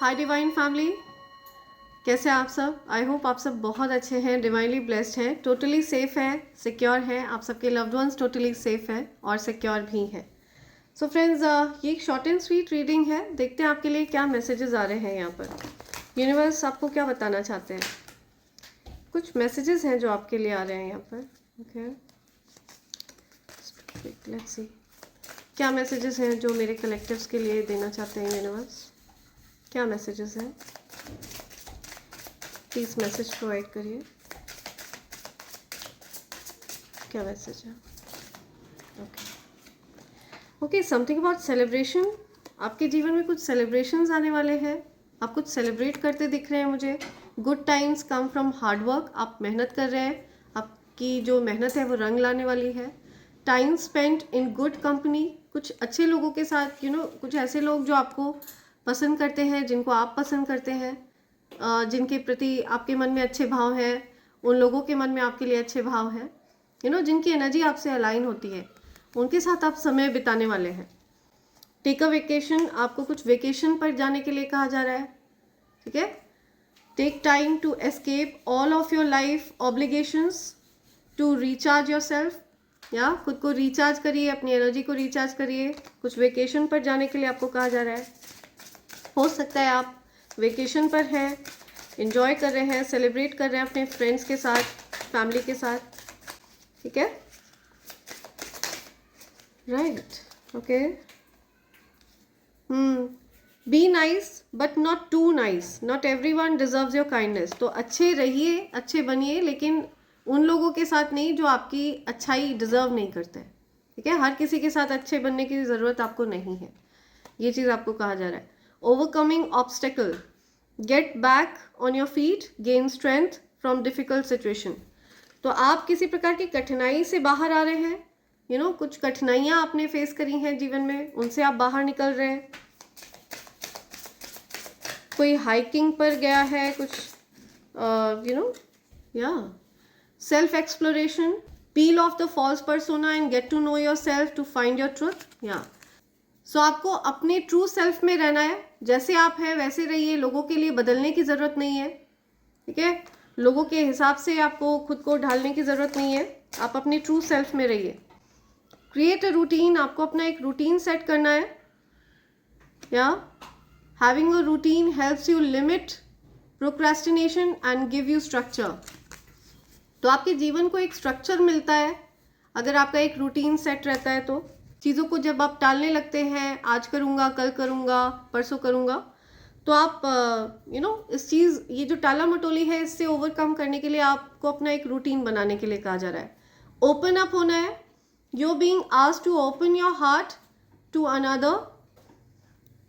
हाय divine family, कैसे हैं आप सब। आई होप आप सब बहुत अच्छे हैं, डिवाइनली ब्लेस्ड हैं, टोटली सेफ है, सिक्योर है। आप सबके लव्ड वंस टोटली सेफ हैं और सिक्योर भी हैं। सो फ्रेंड्स, ये एक शॉर्ट एंड स्वीट रीडिंग है। देखते हैं आपके लिए क्या मैसेजेस आ रहे हैं यहाँ पर। यूनिवर्स आपको क्या बताना चाहते हैं। कुछ मैसेजेस हैं जो आपके लिए आ रहे हैं यहाँ पर। ओके, लेट्स सी क्या मैसेजेस हैं जो मेरे कलेक्टिव्स के लिए देना चाहते हैं यूनिवर्स। क्या मैसेजेस हैं, प्लीज़ मैसेज प्रोवाइड करिए। क्या मैसेज है। Okay, something about celebration. आपके जीवन में कुछ सेलिब्रेशंस आने वाले हैं। आप कुछ सेलिब्रेट करते दिख रहे हैं मुझे। Good times come from hard work. आप मेहनत कर रहे हैं, आपकी जो मेहनत है वो रंग लाने वाली है। Time spent in good company, कुछ अच्छे लोगों के साथ, कुछ ऐसे लोग जो आपको पसंद करते हैं, जिनको आप पसंद करते हैं, जिनके प्रति आपके मन में अच्छे भाव हैं, उन लोगों के मन में आपके लिए अच्छे भाव हैं, जिनकी एनर्जी आपसे अलाइन होती है, उनके साथ आप समय बिताने वाले हैं। टेक अ वेकेशन, आपको कुछ वेकेशन पर जाने के लिए कहा जा रहा है। ठीक है, take time to escape all of your life obligations to recharge yourself, या खुद को रिचार्ज करिए, अपनी एनर्जी को रिचार्ज करिए। कुछ वेकेशन पर जाने के लिए आपको कहा जा रहा है। हो सकता है आप वेकेशन पर हैं, एंजॉय कर रहे हैं, सेलिब्रेट कर रहे हैं अपने फ्रेंड्स के साथ, फैमिली के साथ। ठीक है, right, okay. Be nice but not too nice, not everyone deserves your kindness. तो अच्छे रहिए, अच्छे बनिए, लेकिन उन लोगों के साथ नहीं जो आपकी अच्छाई डिजर्व नहीं करते। ठीक है, हर किसी के साथ अच्छे बनने की ज़रूरत आपको नहीं है, ये चीज़ आपको कहा जा रहा है। Overcoming obstacle, get back on your feet, gain strength from difficult situation. तो आप किसी प्रकार की कठिनाई से बाहर आ रहे हैं। कुछ कठिनाइयाँ आपने फेस करी हैं जीवन में, उनसे आप बाहर निकल रहे हैं। कोई हाइकिंग पर गया है, कुछ या self exploration, peel off the false persona and get to know yourself to find your truth. या सो आपको अपने ट्रू सेल्फ में रहना है। जैसे आप हैं वैसे रहिए, लोगों के लिए बदलने की ज़रूरत नहीं है। ठीक है, लोगों के हिसाब से आपको खुद को ढालने की ज़रूरत नहीं है। आप अपने ट्रू सेल्फ में रहिए। क्रिएट अ रूटीन, आपको अपना एक रूटीन सेट करना है। या having a routine helps you limit procrastination and give you structure. तो आपके जीवन को एक स्ट्रक्चर मिलता है अगर आपका एक रूटीन सेट रहता है। तो चीज़ों को जब आप टालने लगते हैं, आज करूँगा, कल करूँगा, परसों करूँगा, तो आप इस चीज़, ये जो टाला मटोली है, इससे ओवरकम करने के लिए आपको अपना एक रूटीन बनाने के लिए कहा जा रहा है। ओपन अप होना है। You're being asked to open your heart to another,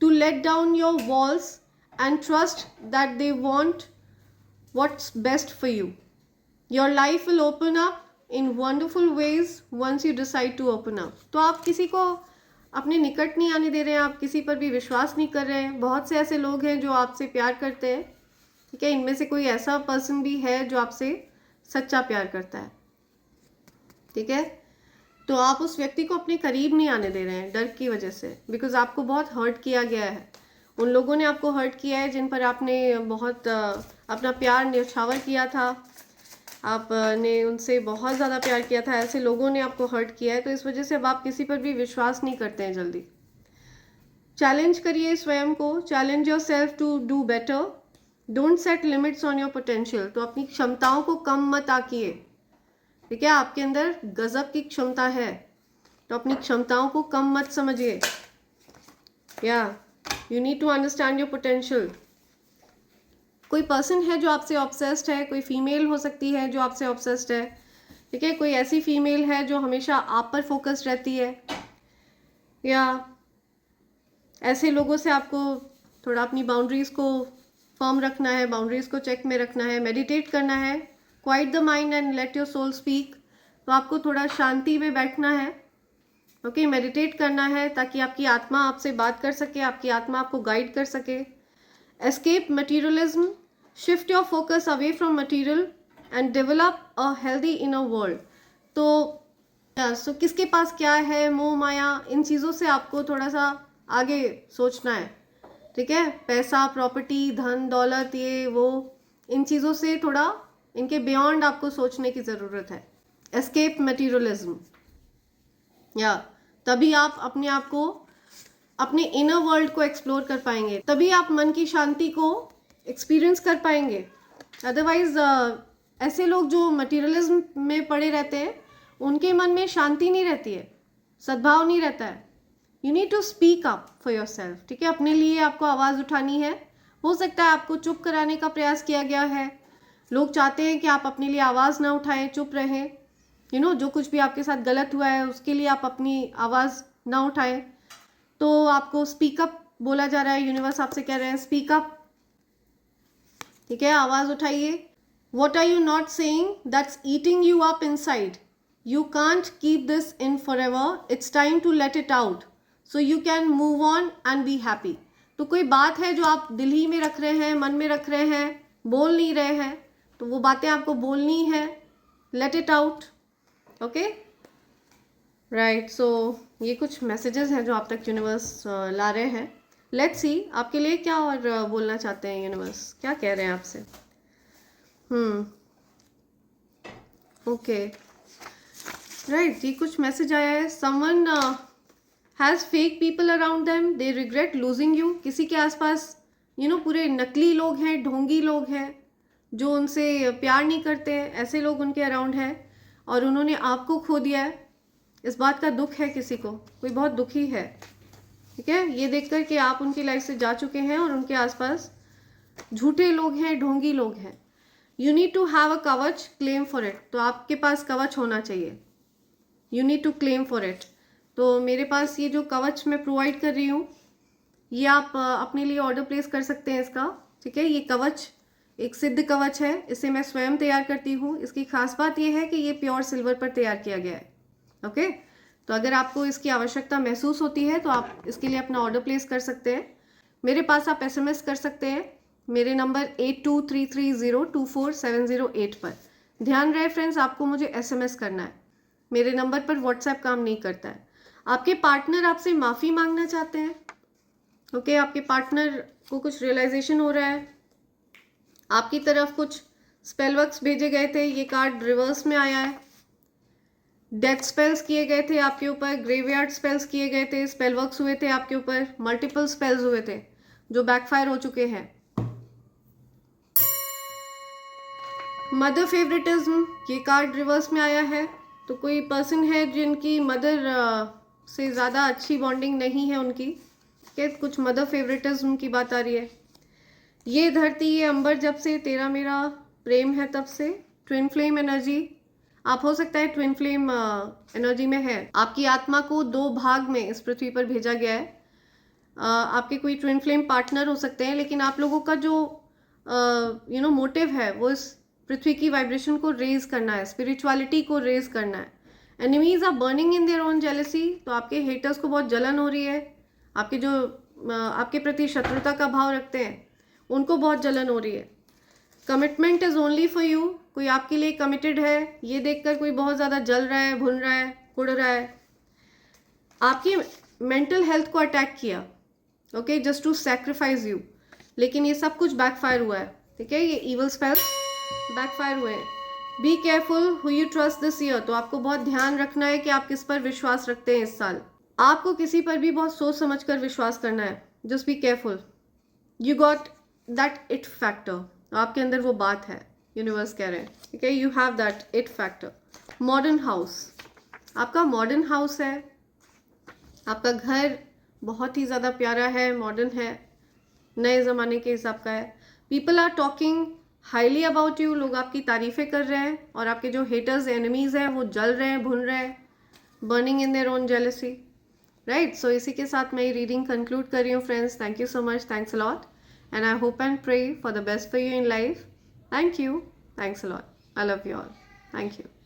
to let down your walls and trust that they want what's best for you. Your life will open up in wonderful ways once you decide to open up. तो आप किसी को अपने निकट नहीं आने दे रहे हैं, आप किसी पर भी विश्वास नहीं कर रहे हैं। बहुत से ऐसे लोग हैं जो आपसे प्यार करते हैं। ठीक है, इनमें से कोई ऐसा पर्सन भी है जो आपसे सच्चा प्यार करता है। ठीक है, तो आप उस व्यक्ति को अपने करीब नहीं आने दे रहे हैं डर की वजह से, बिकॉज आपको बहुत हर्ट किया गया है। उन लोगों ने आपको हर्ट किया है जिन पर आपने बहुत अपना प्यार न्यौछावर किया था। आपने उनसे बहुत ज़्यादा प्यार किया था, ऐसे लोगों ने आपको हर्ट किया है। तो इस वजह से अब आप किसी पर भी विश्वास नहीं करते हैं जल्दी। चैलेंज करिए स्वयं को, challenge yourself to do better. Don't set limits on your potential. तो अपनी क्षमताओं को कम मत आकिए। ठीक है, आपके अंदर गजब की क्षमता है, तो अपनी क्षमताओं को कम मत समझिए। या you need to understand your potential. कोई पर्सन है जो आपसे ऑब्सेस्ड है, कोई फीमेल हो सकती है जो आपसे ऑब्सेस्ड है। ठीक है, कोई ऐसी फीमेल है जो हमेशा आप पर फोकस्ड रहती है, या ऐसे लोगों से आपको थोड़ा अपनी बाउंड्रीज को फर्म रखना है, बाउंड्रीज को चेक में रखना है, मेडिटेट करना है। Quiet the mind and let your soul speak. तो आपको थोड़ा शांति में बैठना है। ओके, मेडिटेट करना है ताकि आपकी आत्मा आपसे बात कर सके, आपकी आत्मा आपको गाइड कर सके। Escape materialism, shift your focus away from material and develop a healthy inner world. तो किसके पास क्या है, मोह माया, इन चीज़ों से आपको थोड़ा सा आगे सोचना है। ठीक है, पैसा, प्रॉपर्टी, धन दौलत, ये वो, इन चीज़ों से थोड़ा इनके बियॉन्ड आपको सोचने की ज़रूरत है। एस्केप मटीरियलिज्म, या तभी आप अपने आप को, अपने इनर वर्ल्ड को एक्सप्लोर कर पाएंगे, तभी आप मन की शांति को एक्सपीरियंस कर पाएंगे। अदरवाइज ऐसे लोग जो मटीरियलिज्म में पड़े रहते हैं, उनके मन में शांति नहीं रहती है, सद्भाव नहीं रहता है। You need to speak up for yourself, ठीक है, अपने लिए आपको आवाज़ उठानी है। हो सकता है आपको चुप कराने का प्रयास किया गया है, लोग चाहते हैं कि आप अपने लिए आवाज़ ना उठाएं, चुप रहें, जो कुछ भी आपके साथ गलत हुआ है उसके लिए आप अपनी आवाज़ ना उठाएं, तो आपको स्पीक अप बोला जा रहा है। यूनिवर्स आपसे कह रहे हैं स्पीक अप, ठीक है, आवाज़ उठाइए। What are you not saying that's eating you up inside, you can't keep this in forever, it's time to let it out so you can move on and be happy. तो कोई बात है जो आप दिल ही में रख रहे हैं, मन में रख रहे हैं, बोल नहीं रहे हैं, तो वो बातें आपको बोलनी है, let it out. Okay, right, so ये कुछ मैसेजेस हैं जो आप तक यूनिवर्स ला रहे हैं। लेट्स सी आपके लिए क्या और बोलना चाहते हैं यूनिवर्स, क्या कह रहे हैं आपसे। ओके, राइट, ये कुछ मैसेज आया है। Someone has fake people around them, they regret losing you. किसी के आसपास पूरे नकली लोग हैं, ढोंगी लोग हैं जो उनसे प्यार नहीं करते हैं, ऐसे लोग उनके अराउंड हैं और उन्होंने आपको खो दिया है। इस बात का दुख है किसी को, कोई बहुत दुखी है, ठीक है, ये देखकर कि आप उनकी लाइफ से जा चुके हैं और उनके आसपास झूठे लोग हैं, ढोंगी लोग हैं। You need to have a kavach, claim for it. तो आपके पास कवच होना चाहिए, you need to claim for it. तो मेरे पास ये जो कवच मैं प्रोवाइड कर रही हूँ, ये आप अपने लिए ऑर्डर प्लेस कर सकते हैं इसका, ठीक है। ये कवच एक सिद्ध कवच है, इसे मैं स्वयं तैयार करती हूँ। इसकी खास बात यह है कि ये प्योर सिल्वर पर तैयार किया गया है। ओके, तो अगर आपको इसकी आवश्यकता महसूस होती है तो आप इसके लिए अपना ऑर्डर प्लेस कर सकते हैं। मेरे पास आप SMS कर सकते हैं मेरे नंबर 8233024708 पर। ध्यान रहे फ्रेंड्स, आपको मुझे SMS करना है, मेरे नंबर पर व्हाट्सएप काम नहीं करता है। आपके पार्टनर आपसे माफ़ी मांगना चाहते हैं, ओके, आपके पार्टनर को कुछ रियलाइजेशन हो रहा है, आपकी तरफ कुछ स्पेल वर्क्स भेजे गए थे, ये कार्ड रिवर्स में आया है। डेथ स्पेल्स किए गए थे आपके ऊपर, ग्रेवयार्ड स्पेल्स किए गए थे, स्पेल वर्क्स हुए थे आपके ऊपर, मल्टीपल स्पेल्स हुए थे जो बैकफायर हो चुके हैं। मदर फेवरेटिज्म, ये कार्ड रिवर्स में आया है। तो कोई पर्सन है जिनकी मदर से ज़्यादा अच्छी बॉन्डिंग नहीं है उनकी, कि कुछ मदर फेवरेटिज्म की बात आ रही है। ये धरती ये अंबर जब से तेरा मेरा प्रेम है तब से, ट्विन फ्लेम एनर्जी, आप हो सकता है ट्विन फ्लेम एनर्जी में है। आपकी आत्मा को 2 भाग में इस पृथ्वी पर भेजा गया है। आपके कोई ट्विन फ्लेम पार्टनर हो सकते हैं, लेकिन आप लोगों का जो मोटिव है वो इस पृथ्वी की वाइब्रेशन को रेज करना है, स्पिरिचुअलिटी को रेज करना है। Enemies are burning in their own jealousy, तो आपके हेटर्स को बहुत जलन हो रही है, आपके जो आपके प्रति शत्रुता का भाव रखते हैं उनको बहुत जलन हो रही है। Commitment is only for you, कोई आपके लिए कमिटेड है, ये देखकर कोई बहुत ज़्यादा जल रहा है, भुन रहा है, कुड़ रहा है। आपकी मेंटल हेल्थ को अटैक किया, okay, just to sacrifice you, लेकिन ये सब कुछ बैकफायर हुआ है, ठीक है, ये इवल स्पेल्स बैकफायर हुए हैं। Be careful who you trust this year, तो आपको बहुत ध्यान रखना है कि आप किस पर विश्वास रखते हैं इस साल। आपको किसी पर भी बहुत सोच समझ कर विश्वास करना है, just be careful. You got that it factor, आपके अंदर वो बात है, यूनिवर्स कह रहे हैं, ठीक है, you have that it factor. Modern house, आपका मॉडर्न हाउस है, आपका घर बहुत ही ज़्यादा प्यारा है, मॉडर्न है, नए ज़माने के हिसाब का है। People are talking highly about you, लोग आपकी तारीफ़ें कर रहे हैं और आपके जो हेटर्स एनिमीज़ हैं वो जल रहे हैं, भुन रहे हैं, burning in their own jealousy, right. So इसी के साथ मैं ये रीडिंग कंक्लूड कर रही हूँ friends. Thank you so much, thanks a lot, and I hope and pray for the best for you in life. Thank you. Thanks a lot. I love you all. Thank you.